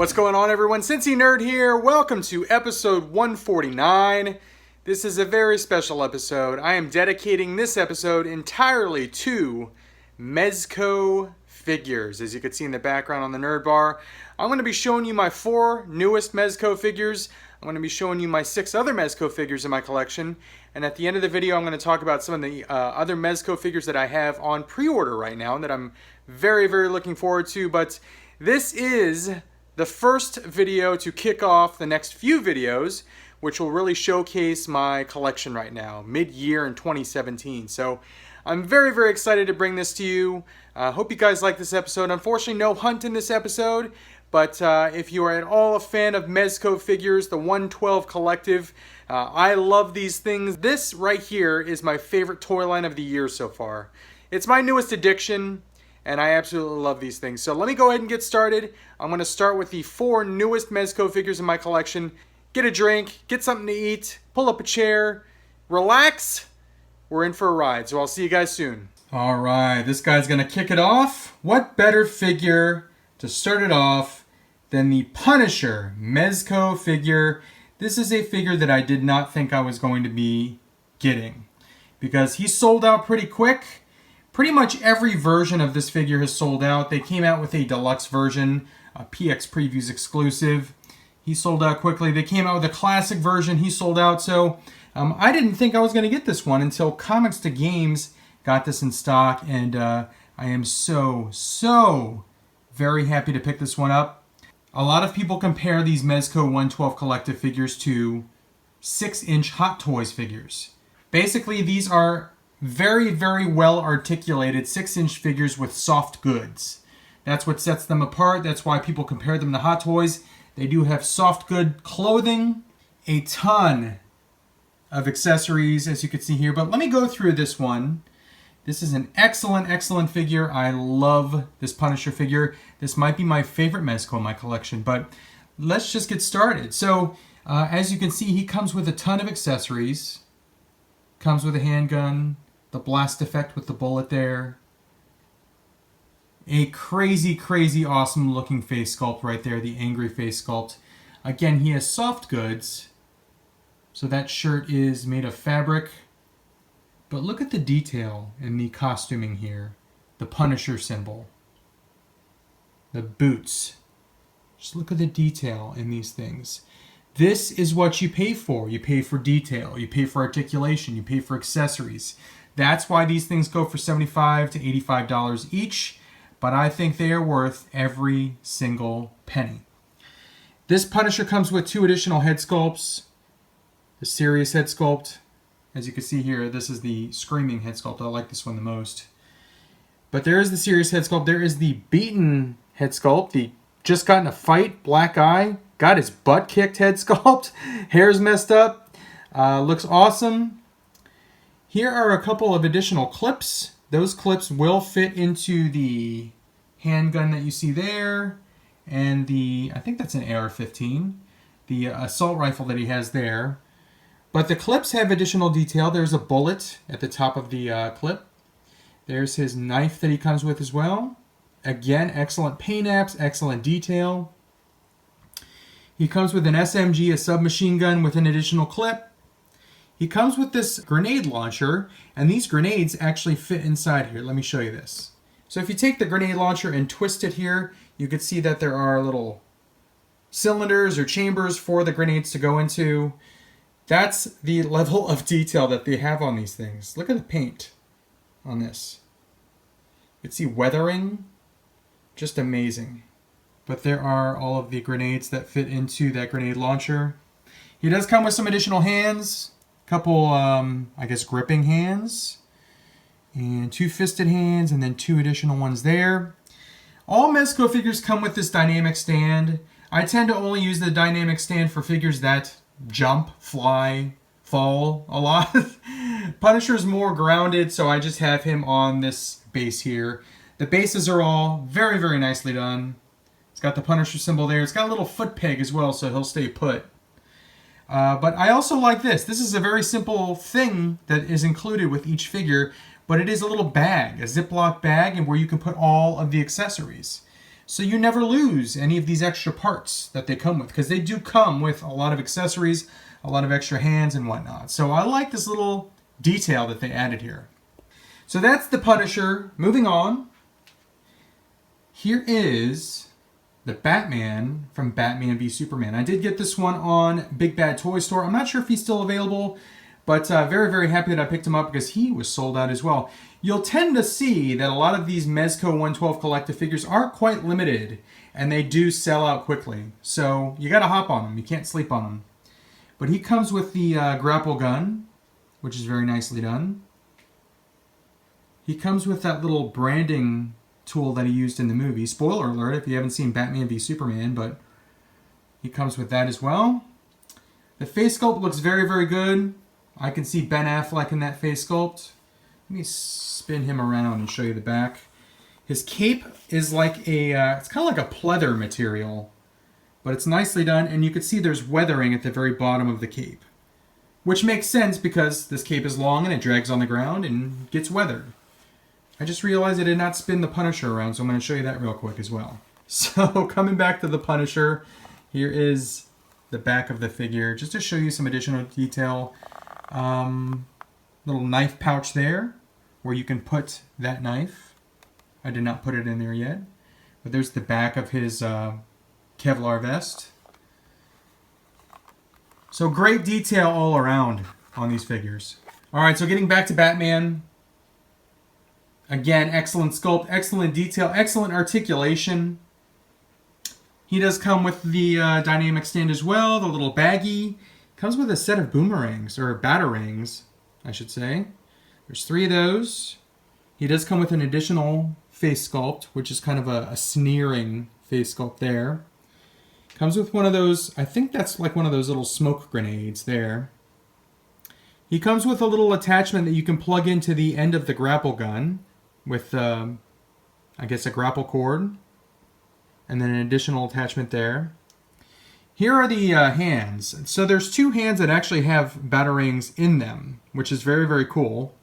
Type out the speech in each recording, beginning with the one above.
What's going on, everyone? Cincy Nerd here. Welcome to episode 149. This is a very special episode. I am dedicating this episode entirely to Mezco figures. As you can see in the background on the nerd bar, I'm going to be showing you my 4 newest Mezco figures. I'm going to be showing you my 6 other Mezco figures in my collection. And at the end of the video, I'm going to talk about some of the other Mezco figures that I have on pre-order right now and that I'm very, very looking forward to. But this is the first video to kick off the next few videos, which will really showcase my collection right now, mid-year in 2017. So I'm very, very excited to bring this to you. Hope you guys like this episode. Unfortunately, no hunt in this episode, but if you are at all a fan of Mezco figures, the 112 collective, I love these things. This right here is my favorite toy line of the year so far. It's my newest addiction, and I absolutely love these things. So let me go ahead and get started. I'm going to start with the 4 newest Mezco figures in my collection. Get a drink, get something to eat, pull up a chair, relax. We're in for a ride, so I'll see you guys soon. All right, this guy's going to kick it off. What better figure to start it off than the Punisher Mezco figure? This is a figure that I did not think I was going to be getting because he sold out pretty quick. Pretty much every version of this figure has sold out. They came out with a deluxe version, a PX Previews exclusive. He sold out quickly. They came out with a classic version. He sold out. So I didn't think I was going to get this one until Comics to Games got this in stock. And I am so very happy to pick this one up. A lot of people compare these Mezco 112 collective figures to 6-inch Hot Toys figures. Basically, these are very well articulated 6-inch figures with soft goods. That's what sets them apart. That's why people compare them to Hot Toys. They do have soft good clothing, a ton of accessories, as you can see here. But let me go through this one. This is an excellent figure. I love this Punisher figure. This might be my favorite Mezco in my collection, but let's just get started. So, as you can see, he comes with a ton of accessories. Comes with a handgun, the blast effect with the bullet there. A crazy awesome looking face sculpt right there, the angry face sculpt. Again, he has soft goods, so that shirt is made of fabric. But look at the detail in the costuming here. The Punisher symbol. The boots. Just look at the detail in these things. This is what you pay for. You pay for detail. You pay for articulation. You pay for accessories. That's why these things go for $75 to $85 each. But I think they are worth every single penny. This Punisher comes with 2 additional head sculpts. The serious head sculpt. As you can see here, this is the screaming head sculpt. I like this one the most. But there is the serious head sculpt. There is the beaten head sculpt. The just got in a fight, black eye. Got his butt kicked head sculpt. Hair's messed up. Looks awesome. Here are a couple of additional clips. Those clips will fit into the handgun that you see there. And the, I think that's an AR-15. The assault rifle that he has there. But the clips have additional detail. There's a bullet at the top of the clip. There's his knife that he comes with as well. Again, excellent paint apps, excellent detail. He comes with an SMG, a submachine gun with an additional clip. He comes with this grenade launcher, and these grenades actually fit inside here. Let me show you this. So if you take the grenade launcher and twist it here, you can see that there are little cylinders or chambers for the grenades to go into. That's the level of detail that they have on these things. Look at the paint on this. You can see weathering. Just amazing. But there are all of the grenades that fit into that grenade launcher. He does come with some additional hands. A couple, I guess, gripping hands. And 2 fisted hands, and then 2 additional ones there. All Mezco figures come with this dynamic stand. I tend to only use the dynamic stand for figures that jump, fly, fall a lot. Punisher is more grounded, so I just have him on this base here. The bases are all very nicely done. It's got the Punisher symbol there. It's got a little foot peg as well, so he'll stay put. But I also like this. This is a very simple thing that is included with each figure, but it is a little bag, a Ziploc bag, and where you can put all of the accessories. So you never lose any of these extra parts that they come with, because they do come with a lot of accessories, a lot of extra hands and whatnot. So I like this little detail that they added here. So that's the Punisher. Moving on. Here is the Batman from Batman v Superman. I did get this one on Big Bad Toy Store. I'm not sure if he's still available, but very, very happy that I picked him up because he was sold out as well. You'll tend to see that a lot of these Mezco 112 collective figures are quite limited, and they do sell out quickly. So you gotta hop on them. You can't sleep on them. But he comes with the grapple gun, which is very nicely done. He comes with that little branding tool that he used in the movie. Spoiler alert if you haven't seen Batman v Superman, but he comes with that as well. The face sculpt looks very, very good. I can see Ben Affleck in that face sculpt. Let me spin him around and show you the back. His cape is like a, it's kind of like a pleather material, but it's nicely done, and you can see there's weathering at the very bottom of the cape, which makes sense because this cape is long and it drags on the ground and gets weathered. I just realized I did not spin the Punisher around, so I'm going to show you that real quick as well. So coming back to the Punisher, here is the back of the figure, just to show you some additional detail. Little knife pouch there, where you can put that knife. I did not put it in there yet. But there's the back of his Kevlar vest. So great detail all around on these figures. Alright, so getting back to Batman. Again, excellent sculpt, excellent detail, excellent articulation. He does come with the dynamic stand as well, the little baggie. Comes with a set of boomerangs, or batarangs, I should say. There's 3 of those. He does come with an additional face sculpt, which is kind of a sneering face sculpt there. Comes with one of those, I think that's like one of those little smoke grenades there. He comes with a little attachment that you can plug into the end of the grapple gun with, I guess, a grapple cord. And then an additional attachment there. Here are the hands. So there's 2 hands that actually have batarangs in them, which is very, very cool.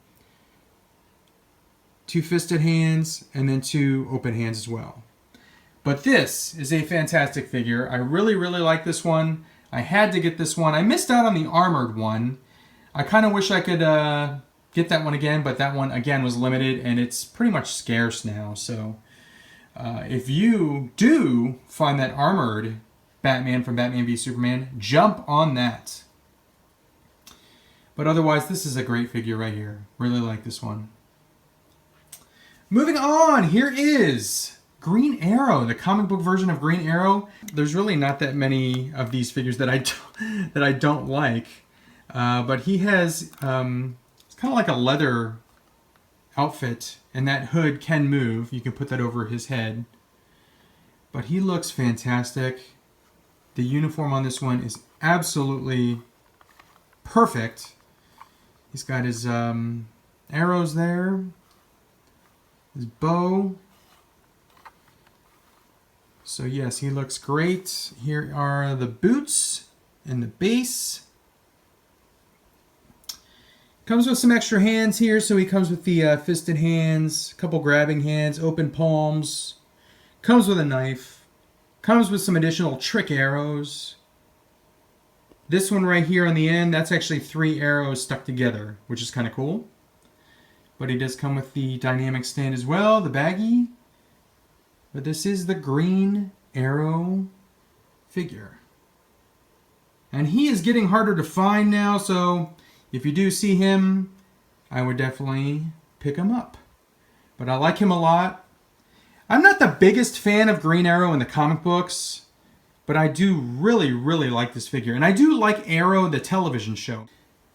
2 fisted hands, and then 2 open hands as well. But this is a fantastic figure. I really, really like this one. I had to get this one. I missed out on the armored one. I kind of wish I could get that one again, but that one, again, was limited, and it's pretty much scarce now. So if you do find that armored Batman from Batman v Superman, jump on that. But otherwise, this is a great figure right here. Really like this one. Moving on, here is Green Arrow, the comic book version of Green Arrow. There's really not that many of these figures that I don't like. But he has, it's kind of like a leather outfit, and that hood can move. You can put that over his head. But he looks fantastic. The uniform on this one is absolutely perfect. He's got his arrows there, his bow. So yes, he looks great. Here are the boots and the base. Comes with some extra hands here, so he comes with the fisted hands, a couple grabbing hands, open palms. Comes with a knife. Comes with some additional trick arrows. This one right here on the end, that's actually 3 arrows stuck together, which is kind of cool. But he does come with the dynamic stand as well, the baggie. But this is the Green Arrow figure. And he is getting harder to find now, so if you do see him, I would definitely pick him up. But I like him a lot. I'm not the biggest fan of Green Arrow in the comic books, but I do really, really like this figure. And I do like Arrow, the television show.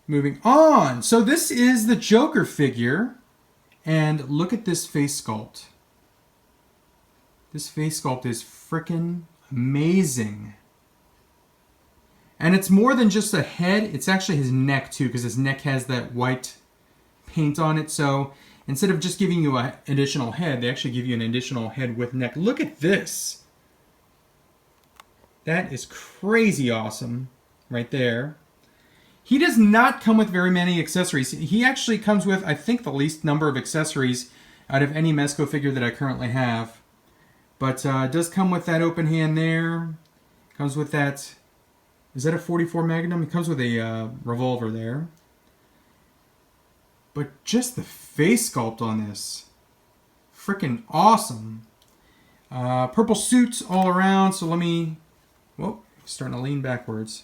Moving on. So this is the Joker figure. And look at this face sculpt. This face sculpt is freaking amazing. And it's more than just a head. It's actually his neck too, because his neck has that white paint on it. So instead of just giving you an additional head, they actually give you an additional head with neck. Look at this. That is crazy awesome right there. He does not come with very many accessories. He actually comes with, I think, the least number of accessories out of any Mezco figure that I currently have. But it does come with that open hand there. Comes with that, is that a 44 Magnum? It comes with a revolver there. But just the face sculpt on this, freaking awesome. Purple suits all around, so let me, whoa, starting to lean backwards.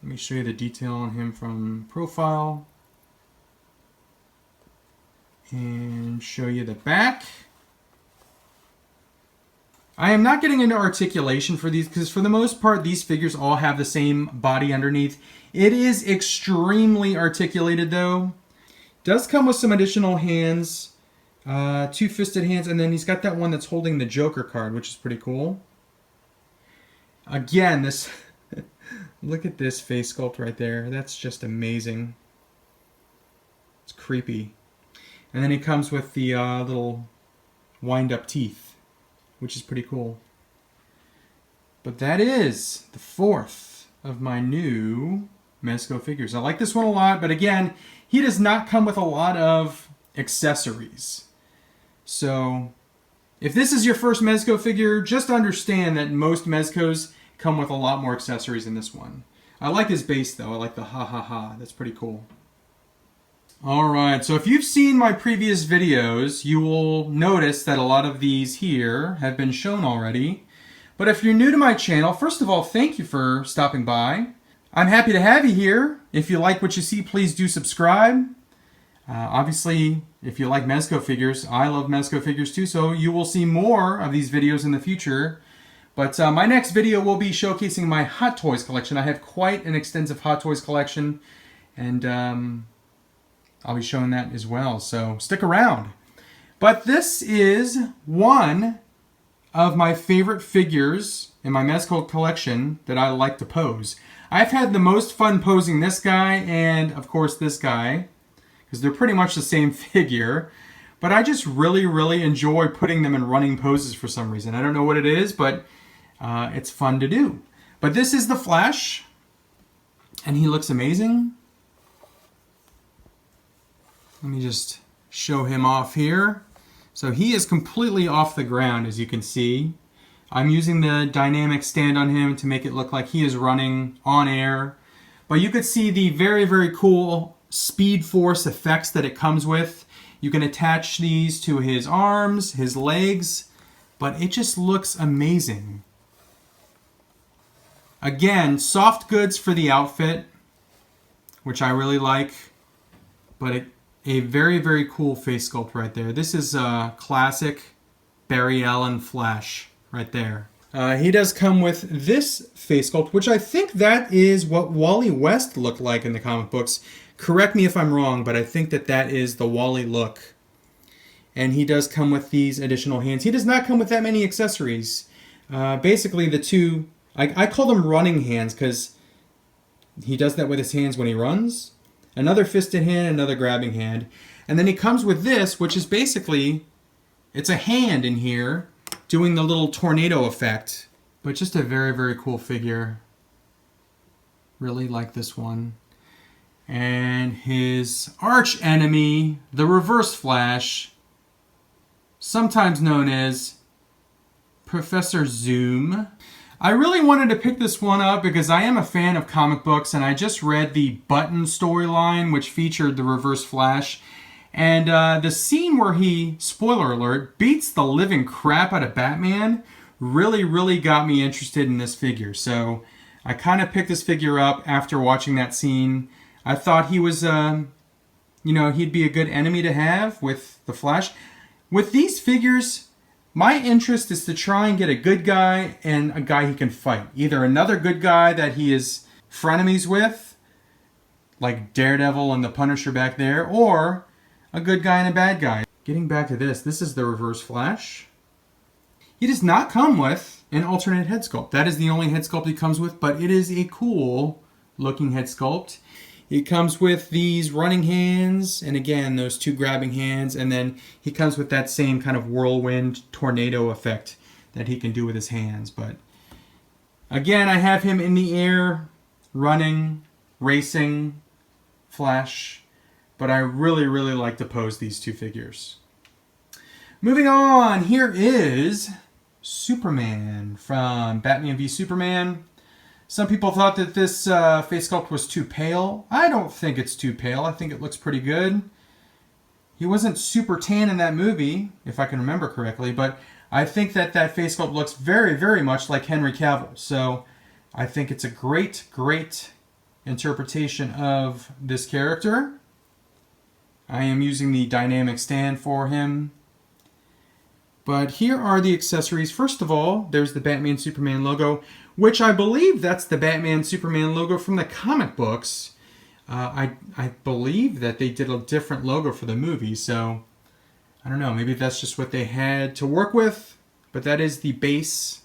Let me show you the detail on him from profile. And show you the back. I am not getting into articulation for these because for the most part these figures all have the same body underneath. It is extremely articulated though. Does come with some additional hands, 2 fisted hands, and then he's got that one that's holding the Joker card, which is pretty cool. Again, this look at this face sculpt right there. That's just amazing. It's creepy. And then he comes with the little wind-up teeth, which is pretty cool. But that is the 4th of my new Mezco figures. I like this one a lot, but again, he does not come with a lot of accessories. So, if this is your first Mezco figure, just understand that most Mezcos come with a lot more accessories than this one. I like his base though. I like the ha ha ha. That's pretty cool. Alright, so if you've seen my previous videos, you will notice that a lot of these here have been shown already. But if you're new to my channel, first of all, thank you for stopping by. I'm happy to have you here. If you like what you see, please do subscribe. Obviously, if you like Mezco figures, I love Mezco figures too, so you will see more of these videos in the future. But my next video will be showcasing my Hot Toys collection. I have quite an extensive Hot Toys collection, and I'll be showing that as well, so stick around. But this is one of my favorite figures in my Mezco collection that I like to pose. I've had the most fun posing this guy and, of course, this guy, because they're pretty much the same figure. But I just really, really enjoy putting them in running poses for some reason. I don't know what it is, but it's fun to do. But this is the Flash, and he looks amazing. Let me just show him off here. So he is completely off the ground, as you can see. I'm using the dynamic stand on him to make it look like he is running on air. But you could see the very, very cool Speed Force effects that it comes with. You can attach these to his arms, his legs, but it just looks amazing. Again, soft goods for the outfit, which I really like, but a very, very cool face sculpt right there. This is a classic Barry Allen Flash right there. He does come with this face sculpt, which I think that is what Wally West looked like in the comic books. Correct me if I'm wrong, but I think that that is the Wally look. And he does come with these additional hands. He does not come with that many accessories. Basically, the two, I call them running hands because he does that with his hands when he runs. Another fisted hand, another grabbing hand. And then he comes with this, which is basically, it's a hand in here doing the little tornado effect. But just a very, very cool figure. Really like this one. And his arch enemy, the Reverse Flash, sometimes known as Professor Zoom. I really wanted to pick this one up because I am a fan of comic books, and I just read the Button storyline, which featured the Reverse Flash. And the scene where he, spoiler alert, beats the living crap out of Batman really, really got me interested in this figure. So I kind of picked this figure up after watching that scene. I thought he was, you know, he'd be a good enemy to have with the Flash. With these figures, my interest is to try and get a good guy and a guy he can fight. Either another good guy that he is frenemies with, like Daredevil and the Punisher back there, or a good guy and a bad guy. Getting back to this, this is the Reverse Flash. He does not come with an alternate head sculpt. That is the only head sculpt he comes with, but it is a cool looking head sculpt. He comes with these running hands, and again, those two grabbing hands, and then he comes with that same kind of whirlwind tornado effect that he can do with his hands. But again, I have him in the air, running, racing, Flash, but I really, really like to pose these two figures. Moving on, here is Superman from Batman v Superman. Some people thought that this face sculpt was too pale. I don't think it's too pale. I think it looks pretty good. He wasn't super tan in that movie, if I can remember correctly, but I think that that face sculpt looks very, very much like Henry Cavill. So I think it's a great, great interpretation of this character. I am using the dynamic stand for him. But here are the accessories. First of all, there's the Batman Superman logo, which I believe that's the Batman Superman logo from the comic books. I believe that they did a different logo for the movie, so I don't know. Maybe that's just what they had to work with, but that is the base.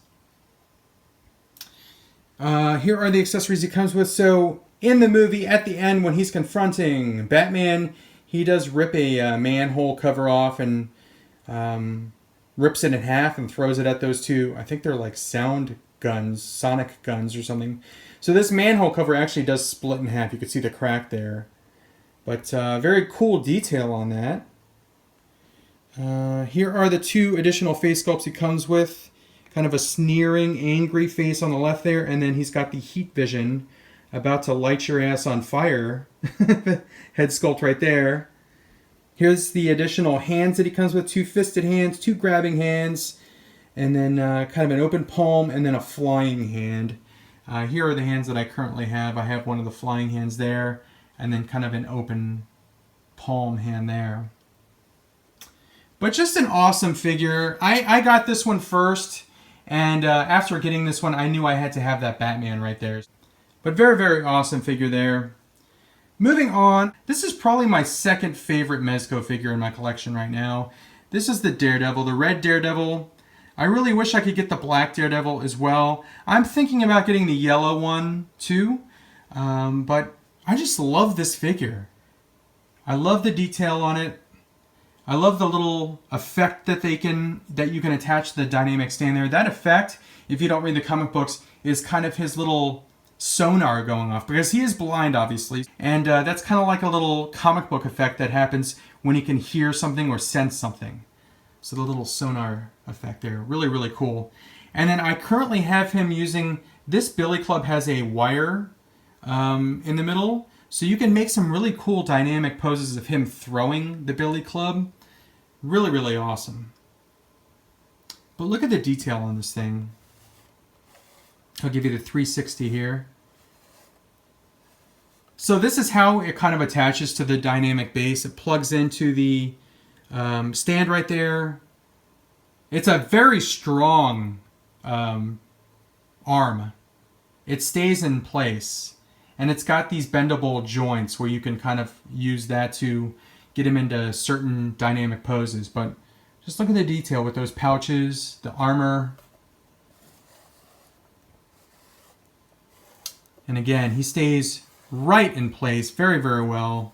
Here are the accessories he comes with. So in the movie, at the end, when he's confronting Batman, he does rip a manhole cover off and rips it in half and throws it at those two. I think they're like sound guns, sonic guns or something. So this manhole cover actually does split in half. You can see the crack there. But very cool detail on that. Here are the two additional face sculpts he comes with. Kind of a sneering, angry face on the left there. And then he's got the heat vision, about to light your ass on fire. Head sculpt right there. Here's the additional hands that he comes with. Two fisted hands, two grabbing hands, and then kind of an open palm, and then a flying hand. Here are the hands that I currently have. I have one of the flying hands there, and then kind of an open palm hand there. But just an awesome figure. I got this one first, and after getting this one, I knew I had to have that Batman right there. But very, very awesome figure there. Moving on, this is probably my second favorite Mezco figure in my collection right now. This is the Daredevil, the red Daredevil. I really wish I could get the black Daredevil as well. I'm thinking about getting the yellow one too, but I just love this figure. I love the detail on it. I love the little effect that you can attach to the dynamic stand there. That effect, if you don't read the comic books, is kind of his little sonar going off, because he is blind obviously, and that's kind of like a little comic book effect that happens when he can hear something or sense something. So the little sonar effect there, really, really cool. And then I currently have him using, this billy club has a wire in the middle, so you can make some really cool dynamic poses of him throwing the billy club. Really, really awesome. But look at the detail on this thing. I'll give you the 360 here. So this is how it kind of attaches to the dynamic base. It plugs into the stand right there. It's a very strong arm. It stays in place. And it's got these bendable joints where you can kind of use that to get him into certain dynamic poses. But just look at the detail with those pouches, the armor. And again, he stays right in place very, very well.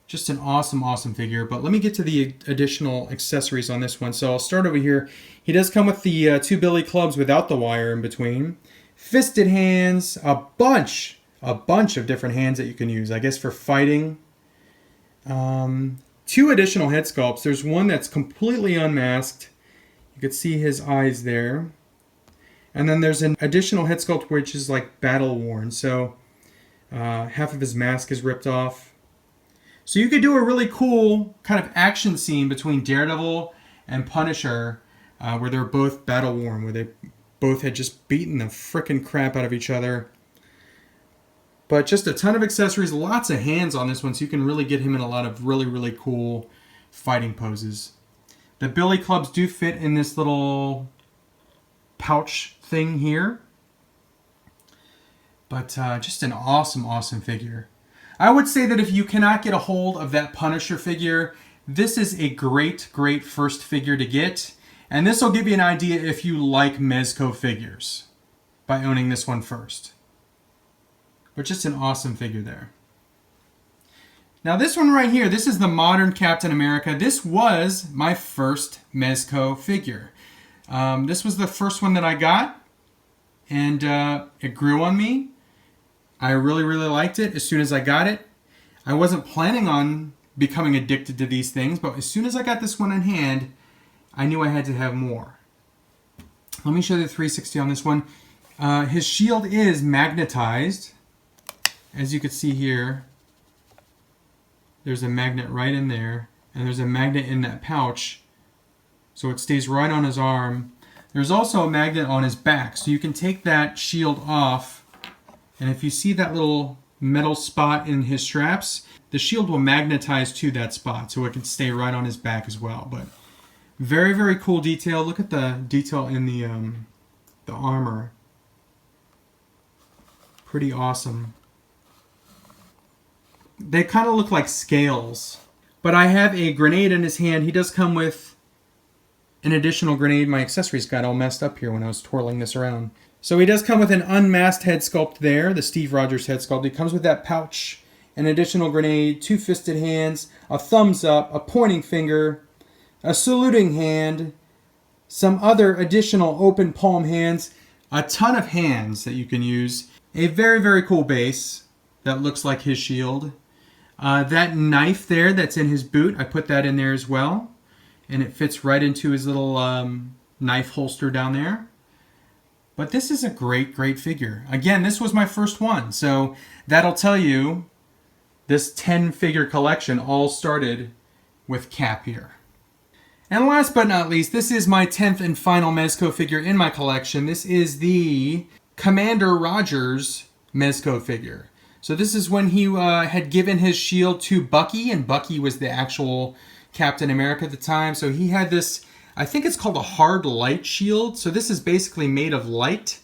Just an awesome, awesome figure. But let me get to the additional accessories on this one. So I'll start over here. He does come with the two billy clubs without the wire in between. Fisted hands, a bunch of different hands that you can use, I guess, for fighting. Two additional head sculpts. There's one that's completely unmasked. You can see his eyes there. And then there's an additional head sculpt which is like battle worn. So half of his mask is ripped off. So you could do a really cool kind of action scene between Daredevil and Punisher where they're both battle worn, where they both had just beaten the frickin' crap out of each other. But just a ton of accessories, lots of hands on this one, so you can really get him in a lot of really, really cool fighting poses. The billy clubs do fit in this little pouch thing here. But just an awesome, awesome figure. I would say that if you cannot get a hold of that Punisher figure, this is a great, great first figure to get. And this will give you an idea if you like Mezco figures by owning this one first. But just an awesome figure there. Now this one right here, this is the modern Captain America. This was my first Mezco figure. This was the first one that I got, and it grew on me. I really, really liked it as soon as I got it. I wasn't planning on becoming addicted to these things, but as soon as I got this one in hand, I knew I had to have more. Let me show you the 360 on this one. His shield is magnetized. As you can see here, there's a magnet right in there, and there's a magnet in that pouch, so it stays right on his arm. There's also a magnet on his back, so you can take that shield off, and if you see that little metal spot in his straps, the shield will magnetize to that spot, so it can stay right on his back as well. But very, very cool detail. Look at the detail in the armor. Pretty awesome. They kind of look like scales. But I have a grenade in his hand. He does come with an additional grenade. My accessories got all messed up here when I was twirling this around. So he does come with an unmasked head sculpt there, the Steve Rogers head sculpt. He comes with that pouch, an additional grenade, 2 fisted hands, a thumbs up, a pointing finger, a saluting hand, some other additional open palm hands, a ton of hands that you can use, a very, very cool base that looks like his shield. That knife there that's in his boot, I put that in there as well, and it fits right into his little knife holster down there. But this is a great, great figure. Again, this was my first one, so that'll tell you this 10-figure collection all started with Cap here. And last but not least, this is my 10th and final Mezco figure in my collection. This is the Commander Rogers Mezco figure. So this is when he had given his shield to Bucky, and Bucky was the actual Captain America at the time. So he had this, I think it's called a hard light shield. So this is basically made of light,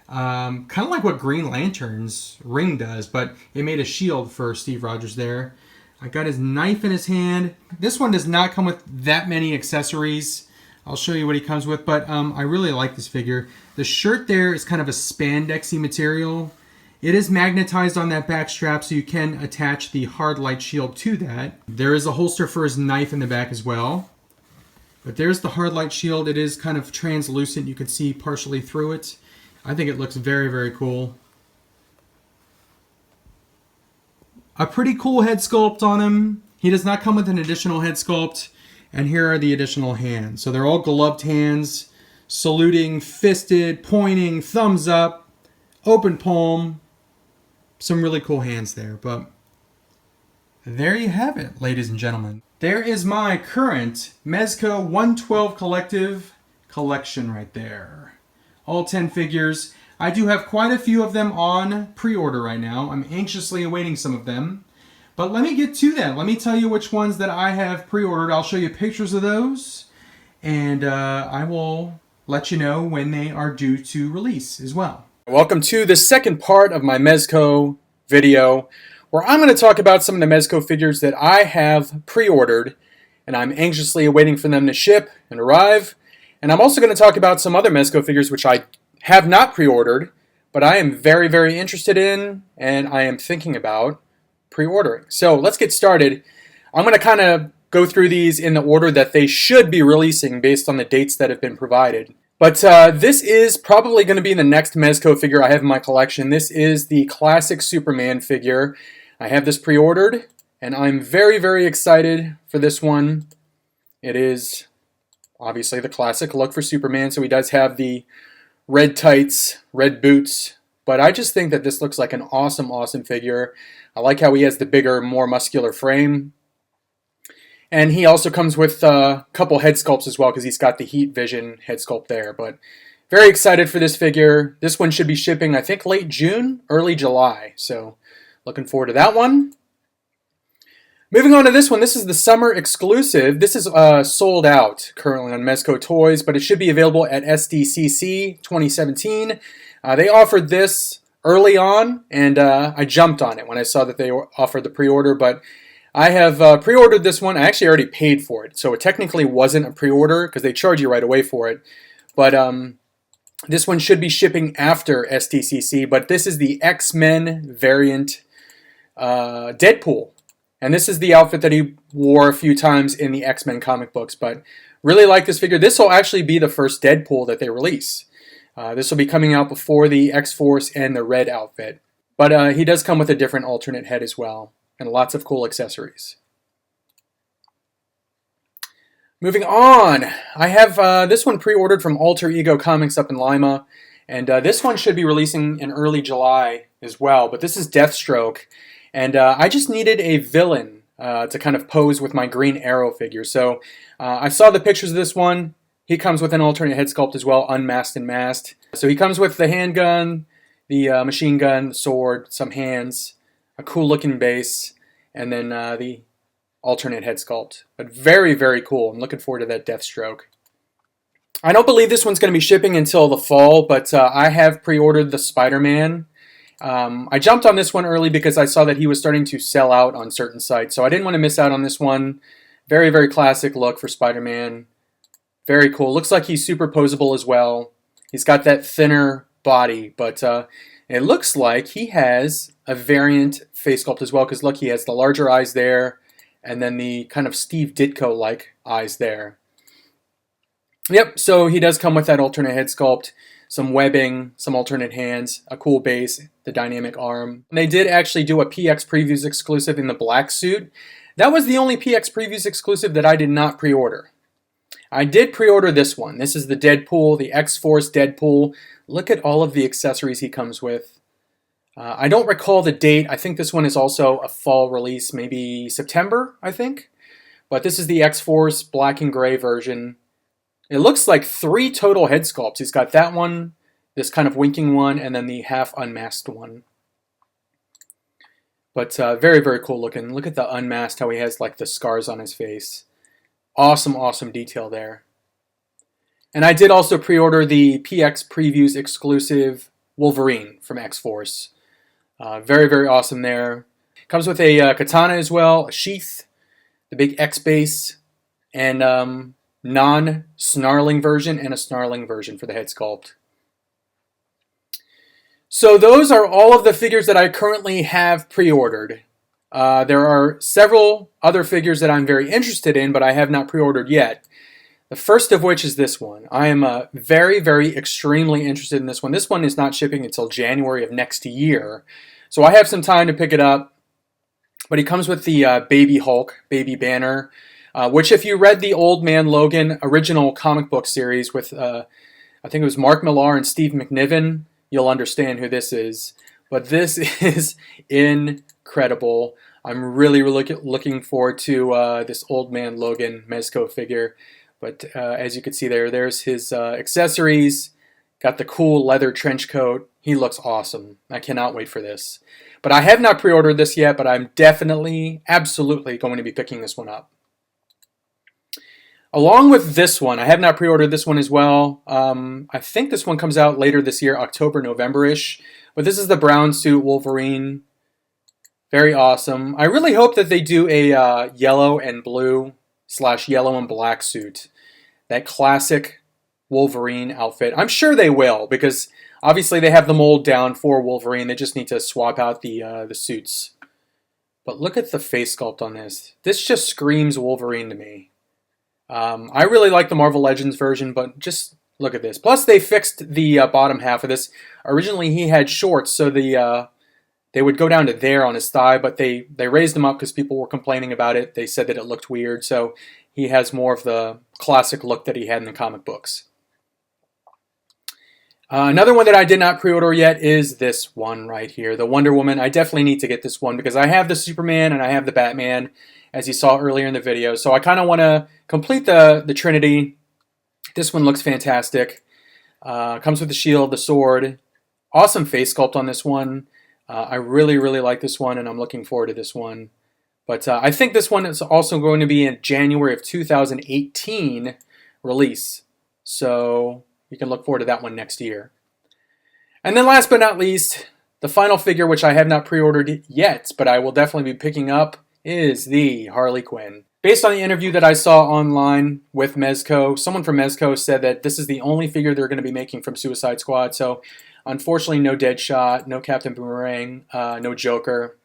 kind of like what Green Lantern's ring does, but it made a shield for Steve Rogers there. I got his knife in his hand. This one does not come with that many accessories. I'll show you what he comes with, but I really like this figure. The shirt there is kind of a spandexy material. It is magnetized on that back strap, so you can attach the hard light shield to that. There is a holster for his knife in the back as well. But there's the hard light shield. It is kind of translucent. You can see partially through it. I think it looks very, very cool. A pretty cool head sculpt on him. He does not come with an additional head sculpt. And here are the additional hands. So they're all gloved hands, saluting, fisted, pointing, thumbs up, open palm. Some really cool hands there, but there you have it, ladies and gentlemen. There is my current Mezco 112 collection right there. All 10 figures. I do have quite a few of them on pre-order right now. I'm anxiously awaiting some of them. But let me get to that. Let me tell you which ones that I have pre-ordered. I'll show you pictures of those, and I will let you know when they are due to release as well. Welcome to the second part of my Mezco video, where I'm going to talk about some of the Mezco figures that I have pre-ordered, and I'm anxiously awaiting for them to ship and arrive. And I'm also going to talk about some other Mezco figures which I have not pre-ordered, but I am very, very interested in, and I am thinking about pre-ordering. So let's get started. I'm going to kind of go through these in the order that they should be releasing based on the dates that have been provided. But this is probably going to be the next Mezco figure I have in my collection. This is the classic Superman figure. I have this pre-ordered, and I'm very, very excited for this one. It is obviously the classic look for Superman, so he does have the red tights, red boots, but I just think that this looks like an awesome, awesome figure. I like how he has the bigger, more muscular frame. And he also comes with a couple head sculpts as well, because he's got the Heat Vision head sculpt there. But very excited for this figure. This one should be shipping, I think, late June, early July. So looking forward to that one. Moving on to this one, this is the summer exclusive. This is sold out currently on Mezco Toys, but it should be available at SDCC 2017. They offered this early on, and I jumped on it when I saw that they offered the pre-order, but I have pre-ordered this one. I actually already paid for it, so it technically wasn't a pre-order because they charge you right away for it. But this one should be shipping after SDCC, but this is the X-Men variant Deadpool. And this is the outfit that he wore a few times in the X-Men comic books, but really like this figure. This will actually be the first Deadpool that they release. This will be coming out before the X-Force and the Red outfit. But he does come with a different alternate head as well, and lots of cool accessories. Moving on, I have this one pre-ordered from Alter Ego Comics up in Lima, and this one should be releasing in early July as well, but this is Deathstroke, and I just needed a villain to kind of pose with my Green Arrow figure. So I saw the pictures of this one. He comes with an alternate head sculpt as well, unmasked and masked. So he comes with the handgun, the machine gun, the sword, some hands, a cool looking base, and then the alternate head sculpt. But very, very cool. I'm looking forward to that Deathstroke. I don't believe this one's going to be shipping until the fall, but I have pre-ordered the Spider-Man. I jumped on this one early because I saw that he was starting to sell out on certain sites, so I didn't want to miss out on this one. Very, very classic look for Spider-Man. Very cool. Looks like he's super posable as well. He's got that thinner body, but it looks like he has a variant face sculpt as well, because look, he has the larger eyes there, and then the kind of Steve Ditko-like eyes there. Yep, so he does come with that alternate head sculpt, some webbing, some alternate hands, a cool base, the dynamic arm. And they did actually do a PX Previews exclusive in the black suit. That was the only PX Previews exclusive that I did not pre-order. I did pre-order this one. This is the Deadpool, the X-Force Deadpool. Look at all of the accessories he comes with. I don't recall the date. I think this one is also a fall release, maybe September, I think. But this is the X-Force black and gray version. It looks like 3 total head sculpts. He's got that one, this kind of winking one, and then the half unmasked one. But very, very cool looking. Look at the unmasked, how he has like the scars on his face. Awesome, awesome detail there. And I did also pre-order the PX Previews exclusive Wolverine from X-Force. Very, very awesome there. Comes with a katana as well, a sheath, the big X base, and non-snarling version and a snarling version for the head sculpt. So those are all of the figures that I currently have pre-ordered. There are several other figures that I'm very interested in, but I have not pre-ordered yet. The first of which is this one. I am very, very extremely interested in this one. This one is not shipping until January of next year. So I have some time to pick it up. But he comes with the Baby Hulk, Baby Banner, which if you read the Old Man Logan original comic book series with, I think it was Mark Millar and Steve McNiven, you'll understand who this is. But this is incredible. I'm really, really looking forward to this Old Man Logan Mezco figure. But as you can see there, there's his accessories. Got the cool leather trench coat. He looks awesome. I cannot wait for this. But I have not pre-ordered this yet, but I'm definitely, absolutely going to be picking this one up. Along with this one, I have not pre-ordered this one as well. I think this one comes out later this year, October, November-ish. But this is the brown suit Wolverine. Very awesome. I really hope that they do a yellow and blue / yellow and black suit. That classic Wolverine outfit. I'm sure they will, because obviously they have the mold down for Wolverine. They just need to swap out the suits. But look at the face sculpt on this. This just screams Wolverine to me. I really like the Marvel Legends version, but just look at this. Plus, they fixed the bottom half of this. Originally, he had shorts, so they would go down to there on his thigh, but they raised them up because people were complaining about it. They said that it looked weird, so he has more of the classic look that he had in the comic books. Another one that I did not pre-order yet is this one right here, the Wonder Woman. I definitely need to get this one because I have the Superman and I have the Batman, as you saw earlier in the video. So I kind of want to complete the Trinity. This one looks fantastic. Comes with the shield, the sword. Awesome face sculpt on this one. I really, really like this one, and I'm looking forward to this one. But I think this one is also going to be in January of 2018 release. So you can look forward to that one next year. And then last but not least, the final figure, which I have not pre-ordered yet, but I will definitely be picking up, is the Harley Quinn. Based on the interview that I saw online with Mezco, someone from Mezco said that this is the only figure they're going to be making from Suicide Squad. So unfortunately, no Deadshot, no Captain Boomerang, no Joker.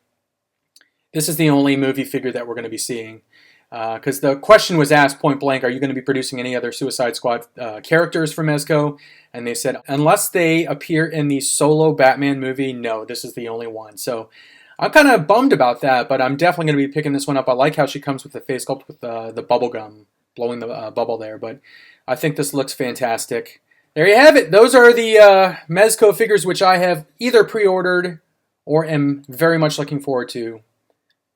This is the only movie figure that we're going to be seeing. Because the question was asked point blank, are you going to be producing any other Suicide Squad characters from Mezco? And they said, unless they appear in the solo Batman movie, no, this is the only one. So I'm kind of bummed about that, but I'm definitely going to be picking this one up. I like how she comes with the face sculpt with the bubblegum blowing the bubble there, but I think this looks fantastic. There you have it. Those are the Mezco figures which I have either pre-ordered or am very much looking forward to.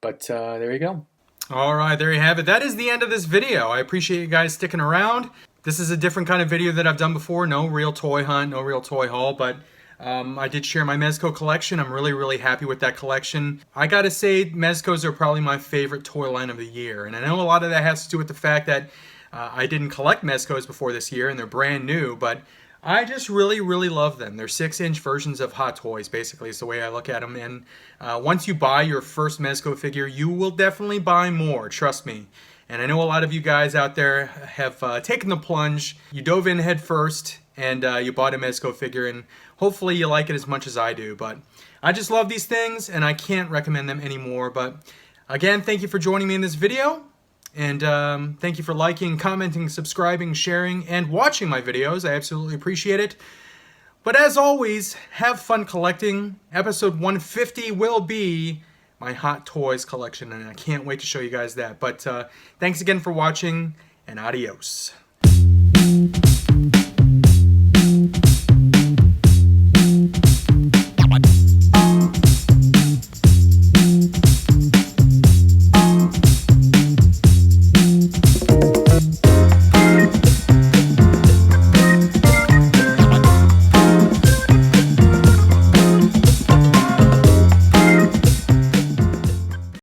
But there you go. All right, there you have it. That is the end of this video. I appreciate you guys sticking around. This is a different kind of video that I've done before. No real toy hunt, no real toy haul, but I did share my Mezco collection. I'm really, really happy with that collection. I gotta say, Mezcos are probably my favorite toy line of the year. And I know a lot of that has to do with the fact that I didn't collect Mezcos before this year and they're brand new, but I just really, really love them. They're 6-inch versions of Hot Toys, basically, is the way I look at them. And once you buy your first Mezco figure, you will definitely buy more, trust me. And I know a lot of you guys out there have taken the plunge. You dove in head first and you bought a Mezco figure, and hopefully you like it as much as I do. But I just love these things and I can't recommend them anymore. But again, thank you for joining me in this video. And thank you for liking, commenting, subscribing, sharing, and watching my videos. I absolutely appreciate it. But as always, have fun collecting. Episode 150 will be my Hot Toys collection, and I can't wait to show you guys that. But thanks again for watching, and adios.